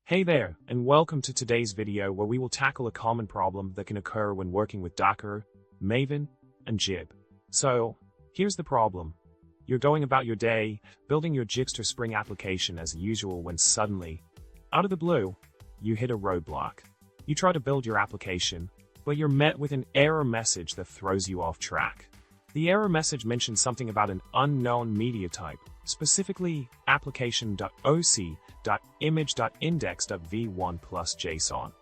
Hey there, and welcome to today's video where we will tackle a common problem that can occur when working with Docker, Maven, and Jib. So, here's the problem. You're going about your day, building your jhipster Spring application as usual when suddenly, out of the blue, you hit a roadblock. You try to build your application, but you're met with an error message that throws you off track. The error message mentions something about an unknown media type, specifically application.oci.image.index.v1+json.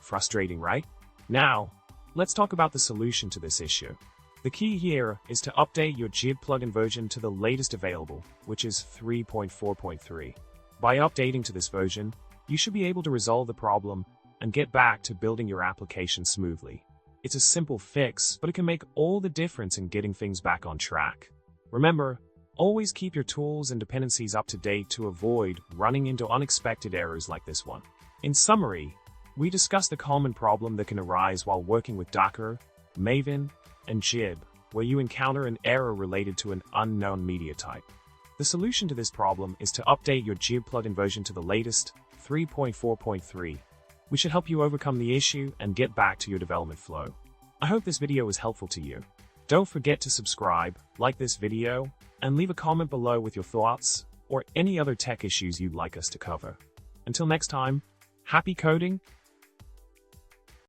Frustrating, right? Now, let's talk about the solution to this issue. The key here is to update your Jib plugin version to the latest available, which is 3.4.3. By updating to this version, you should be able to resolve the problem and get back to building your application smoothly. It's a simple fix, but it can make all the difference in getting things back on track. Remember, always keep your tools and dependencies up to date to avoid running into unexpected errors like this one. In summary, we discussed the common problem that can arise while working with Docker, Maven, and Jib, where you encounter an error related to an unknown media type. The solution to this problem is to update your Jib plugin version to the latest 3.4.3. We should help you overcome the issue and get back to your development flow. I hope this video was helpful to you. Don't forget to subscribe, like this video, and leave a comment below with your thoughts or any other tech issues you'd like us to cover. Until next time, happy coding